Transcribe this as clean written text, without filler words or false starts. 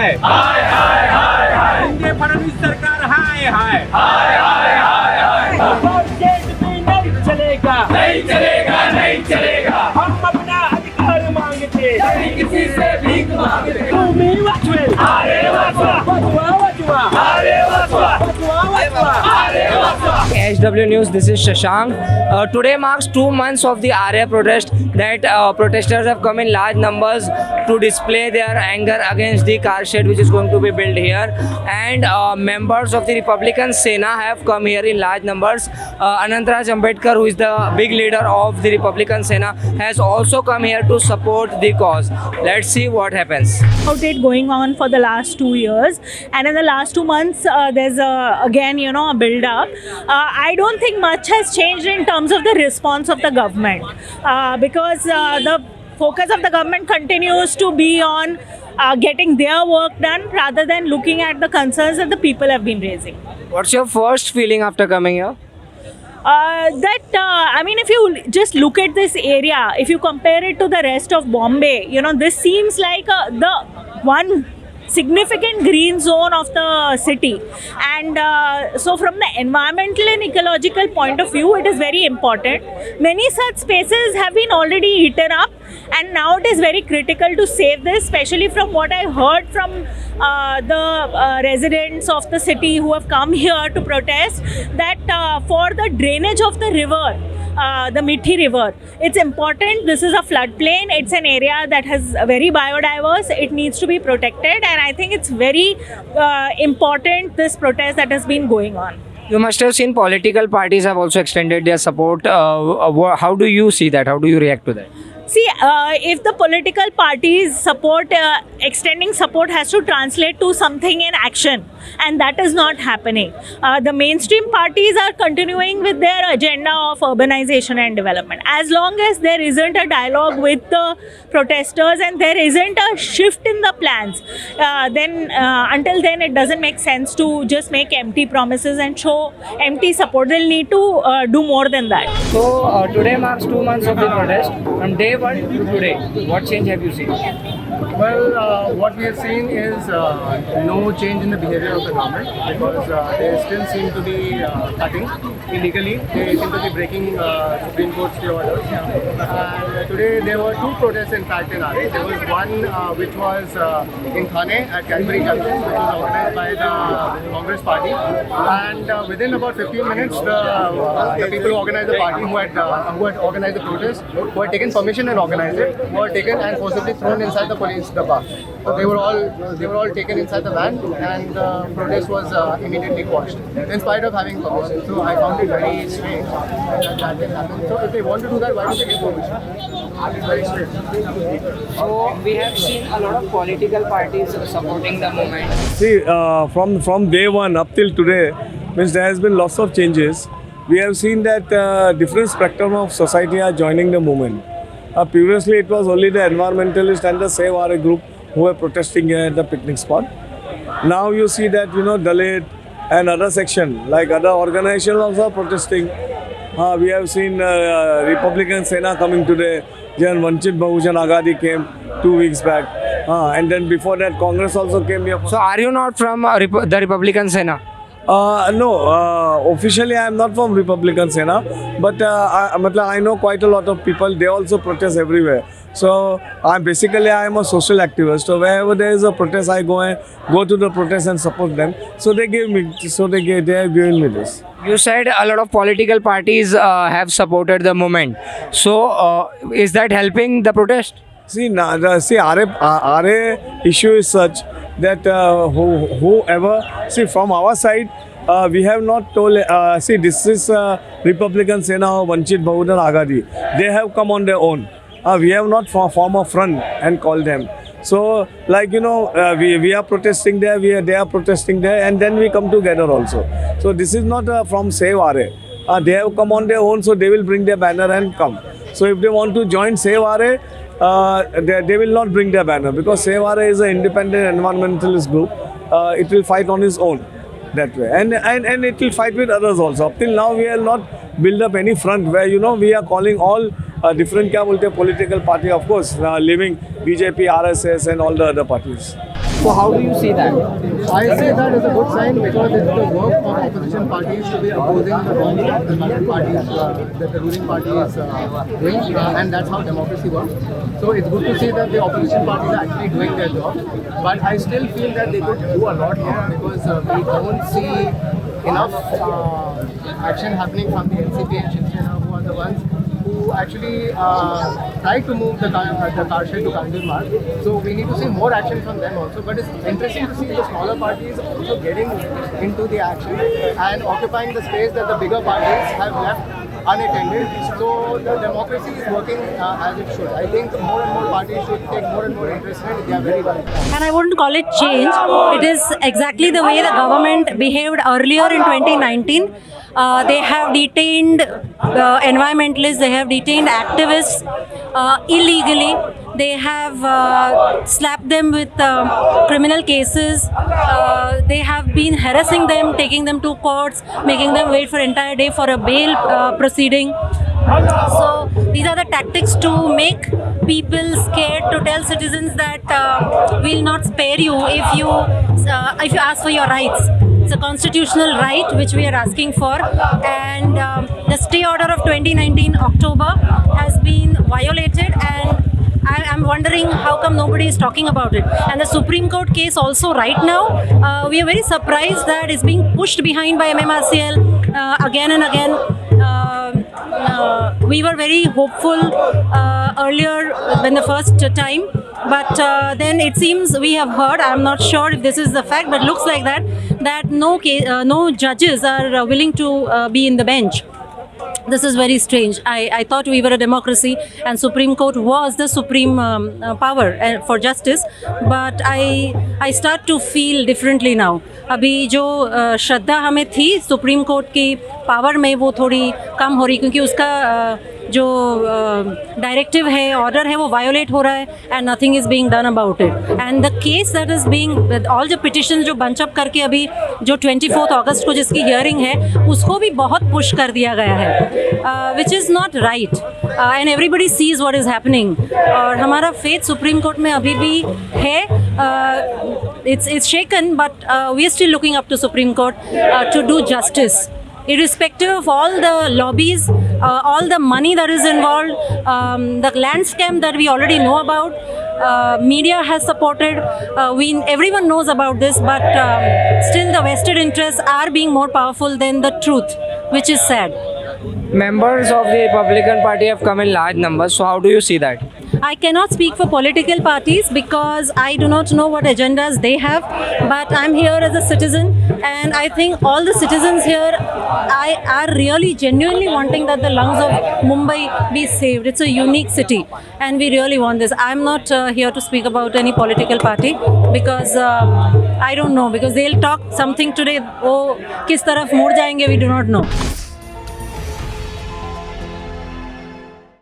हाय हाय हाय हाय हाय इंद्र फडणवीस सरकार हाय हाय हाय हाय हाय हाय देश में नहीं चलेगा नहीं चलेगा नहीं चलेगा हम अपना अधिकार मांगते नहीं किसी से भीख मांगते तुम्ही वाचवेल अरे वाचवा वाचवा वाचवा अरे वाचवा वाचवा वाचवा अरे वाचवा HW News, this is Shashank. Today marks 2 months of the RA protest that protesters have come in large numbers to display their anger against the car shed which is going to be built here, and members of the Republican Sena have come here in large numbers. Anantraj Ambedkar, who is the big leader of the Republican Sena, has also come here to support the cause. Let's see what happens. About it going on for the last 2 years, and in the last 2 months there's again a build up. I don't think much has changed in terms of the response of the government, because the focus of the government continues to be on getting their work done rather than looking at the concerns that the people have been raising. What's your first feeling after coming here? I mean, if you just look at this area, if you compare it to the rest of Bombay, this seems like the one significant green zone of the city, and so from the environmental and ecological point of view, it is very important. Many such spaces have been already eaten up, and now it is very critical to save this, especially from what I heard from the residents of the city who have come here to protest, that for the drainage of the river, the Mithi River, it's important. This is a floodplain. It's an area that has very biodiverse. It needs to be protected, and I think it's very important, this protest that has been going on. You must have seen political parties have also extended their support. How do you see that? How do you react to that? See, if the political parties support, extending support has to translate to something in action, and that is not happening. The mainstream parties are continuing with their agenda of urbanization and development. As long as there isn't a dialogue with the protesters and there isn't a shift in the plans, then until then it doesn't make sense to just make empty promises and show empty support. They'll need to do more than that. So today marks 2 months of the protest. From day one to today, what change have you seen? Well, what we have seen is no change in the behavior of the government, because they still seem to be cutting illegally. They seem to be breaking Supreme Court stay orders. And today there were 2 protests in fact in RA. There was one which was in Thane at Cadbury Junction, which was organized by the Congress Party. And within about 15 minutes, the people who organized the party, who had organized the protest, who had taken permission and organized it, were taken and forcibly thrown inside the police dabba. So they were all taken inside the van, and the protest was immediately quashed, in spite of having permission. So I found it very strange that can happen. So if they want to do that, why don't they get permission? It's very strange. So we have seen a lot of political parties supporting the movement. See, from day one up till today, means there has been lots of changes. We have seen that different spectrum of society are joining the movement. Previously, it was only the environmentalists and the Save RA group who were protesting here at the picnic spot. Now you see that Dalit and other section, like other organizations also are protesting. We have seen Republican Sena coming today. Then Vanchit Bahujan Aghadi came 2 weeks back, and then before that Congress also came here. So are you not from the Republican Sena? No, officially I am not from Republican Sena, but I know quite a lot of people. They also protest everywhere. So I am a social activist. So wherever there is a protest, I go to the protest and support them. So they have given me this. You said a lot of political parties have supported the movement. So is that helping the protest? See, RA issue is such that whoever, see, from our side, we have not told, this is Republican Sena or Vanchit Bahujan Aghadi. They have come on their own. We have not formed a front and called them. So, we are protesting there, they are protesting there, and then we come together also. So, this is not from Save RA. They have come on their own, so they will bring their banner and come. So, if they want to join Save RA, they will not bring their banner, because Save RA is an independent environmentalist group. It will fight on its own that way, and it will fight with others also. Up till now, we have not built up any front where we are calling all different political party, of course, leaving BJP, RSS and all the other parties. So how do you see that? I say that is a good sign because it's the work of opposition parties to be opposing the wrong that the current parties, that the ruling party is doing, and that's how democracy works. So it's good to see that the opposition parties are actually doing their job. But I still feel that they could do a lot more because we don't see enough action happening from the NCP and Shiv Sena, who are the ones who actually tried to move the car shed to Kanjur Marg. So we need to see more action from them also. But it's interesting to see the smaller parties also getting into the action and occupying the space that the bigger parties have left unattended. So the democracy is working as it should. I think more and more parties should take more and more interest in it. They are very well. And I wouldn't call it change. It is exactly the way the government behaved earlier in 2019. They have detained environmentalists, they have detained activists illegally. They have slapped them with criminal cases. They have been harassing them, taking them to courts, making them wait for entire day for a bail proceeding. So these are the tactics to make people scared, to tell citizens that we'll not spare you if you ask for your rights. It's a constitutional right which we are asking for, and the stay order of 2019 October has been violated, and I'm wondering how come nobody is talking about it. And the Supreme Court case also right now, we are very surprised that it's being pushed behind by MMRCL again and again. We were very hopeful earlier when the first time, but then it seems we have heard, I'm not sure if this is the fact, but looks like that no judges are willing to be in the bench. This is very strange. I thought we were a democracy and Supreme Court was the supreme power for justice, but I start to feel differently now. अभी जो श्रद्धा हमें थी supreme court की power में वो थोड़ी कम हो रही, क्योंकि उसका जो डायरेक्टिव है, ऑर्डर है, वो वायोलेट हो रहा है and nothing is being done about it. And the case that is being, all the petition जो बंच अप करके अभी जो 24 अगस्त को जिसकी हियरिंग है उसको भी बहुत पुश कर दिया गया है, which is not right, and everybody sees what is happening. और हमारा फेथ सुप्रीम कोर्ट में अभी भी है. It's shaken, but we are still looking up to Supreme Court to do justice, irrespective of all the lobbies, all the money that is involved, the land scam that we already know about. Media has supported. Everyone knows about this, but still the vested interests are being more powerful than the truth, which is sad. Members of the Republican Party have come in large numbers. So how do you see that? I cannot speak for political parties because I do not know what agendas they have, but I'm here as a citizen, and I think all the citizens here are really genuinely wanting that the lungs of Mumbai be saved. It's a unique city and we really want this. I'm not here to speak about any political party because I don't know, because they'll talk something today, oh kis taraf mud jayenge, we do not know.